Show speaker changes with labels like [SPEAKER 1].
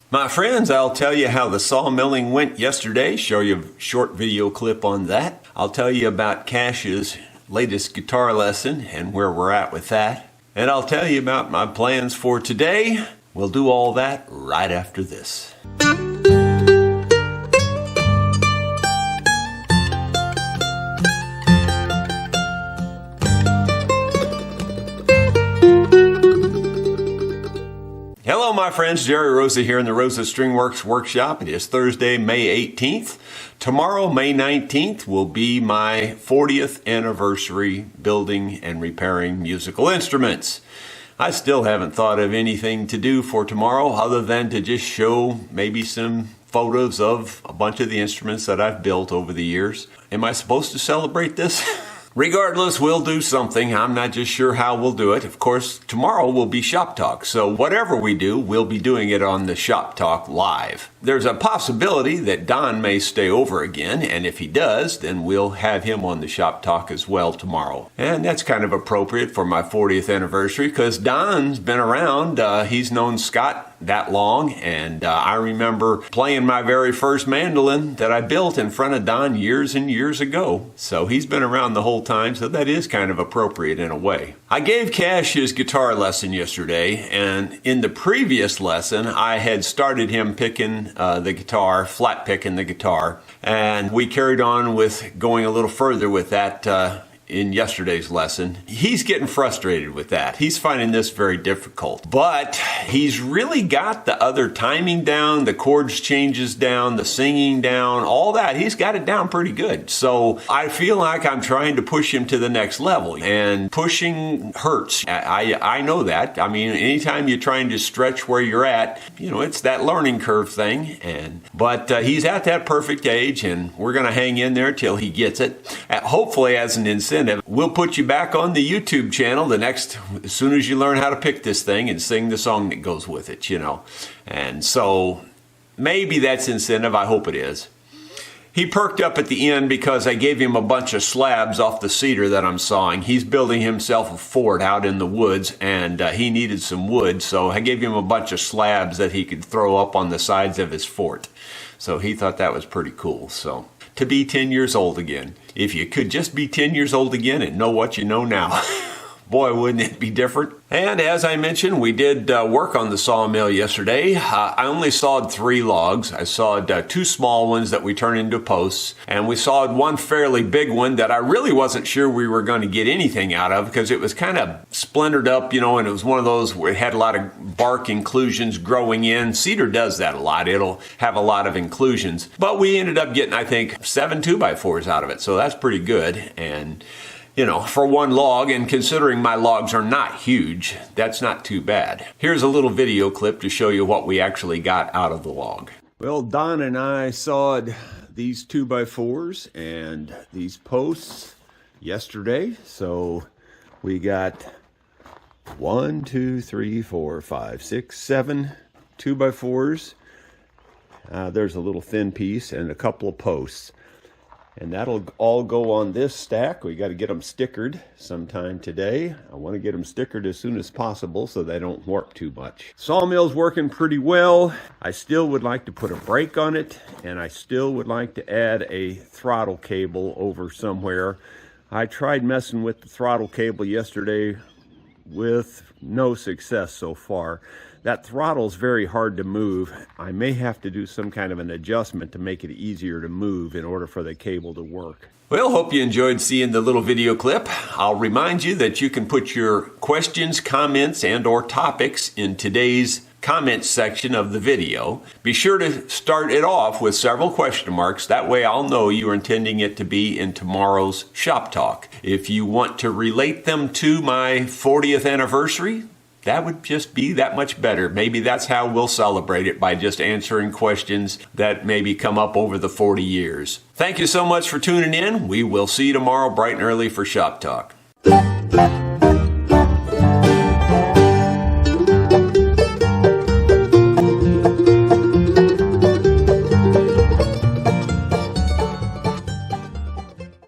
[SPEAKER 1] My friends, I'll tell you how the sawmilling went yesterday, show you a short video clip on that. I'll tell you about Cash's latest guitar lesson and where we're at with that. And I'll tell you about my plans for today. We'll do all that right after this. Hello my friends, Jerry Rosa here in the Rosa Stringworks Workshop. It is Thursday, May 18th. Tomorrow, May 19th, will be my 40th anniversary building and repairing musical instruments. I still haven't thought of anything to do for tomorrow other than to just show maybe some photos of a bunch of the instruments that I've built over the years. Am I supposed to celebrate this? Regardless, we'll do something. I'm not just sure how we'll do it. Of course, tomorrow will be Shop Talk, so whatever we do, we'll be doing it on the Shop Talk live. There's a possibility that Don may stay over again, and if he does, then we'll have him on the Shop Talk as well tomorrow. And that's kind of appropriate for my 40th anniversary because Don's been around. He's known Scott that long, and I remember playing my very first mandolin that I built in front of Don years and years ago. So he's been around the whole time, so that is kind of appropriate in a way. I gave Cash his guitar lesson yesterday, and in the previous lesson I had started him picking the guitar, flat picking the guitar, and we carried on with going a little further with that in yesterday's lesson. He's getting frustrated with that. He's finding this very difficult, but he's really got the other timing down, the chords changes down, the singing down, all that. He's got it down pretty good. So I feel like I'm trying to push him to the next level, and pushing hurts. I know that. I mean, anytime you're trying to stretch where you're at, you know, it's that learning curve thing. But he's at that perfect age, and we're going to hang in there till he gets it. Hopefully, as an incentive, we'll put you back on the YouTube channel as soon as you learn how to pick this thing and sing the song that goes with it, you know. And so maybe that's incentive. I hope it is. He perked up at the end because I gave him a bunch of slabs off the cedar that I'm sawing. He's building himself a fort out in the woods, and he needed some wood, so I gave him a bunch of slabs that he could throw up on the sides of his fort. So he thought that was pretty cool. So to be 10 years old again. If you could just be 10 years old again and know what you know now. Boy, wouldn't it be different? And as I mentioned, we did work on the sawmill yesterday. I only sawed 3 logs. I sawed 2 small ones that we turned into posts, and we sawed one fairly big one that I really wasn't sure we were going to get anything out of because it was kind of splintered up, you know, and it was one of those where it had a lot of bark inclusions growing in. Cedar does that a lot. It'll have a lot of inclusions. But we ended up getting, I think, 7 2x4s out of it, so that's pretty good. And you know, for one log, and considering my logs are not huge, that's not too bad. Here's a little video clip to show you what we actually got out of the log. Well, Don and I sawed these 2x4s and these posts yesterday. So we got 1, 2, 3, 4, 5, 6, 7 2x4s. There's a little thin piece and a couple of posts. And that'll all go on this stack. We got to get them stickered sometime today. I want to get them stickered as soon as possible so they don't warp too much. Sawmill's working pretty well. I still would like to put a brake on it, and I still would like to add a throttle cable over somewhere. I tried messing with the throttle cable yesterday with no success so far. That throttle's very hard to move. I may have to do some kind of an adjustment to make it easier to move in order for the cable to work. Well, hope you enjoyed seeing the little video clip. I'll remind you that you can put your questions, comments, and/or topics in today's comments section of the video. Be sure to start it off with several question marks. That way I'll know you're intending it to be in tomorrow's Shop Talk. If you want to relate them to my 40th anniversary, that would just be that much better. Maybe that's how we'll celebrate it, by just answering questions that maybe come up over the 40 years. Thank you so much for tuning in. We will see you tomorrow bright and early for Shop Talk.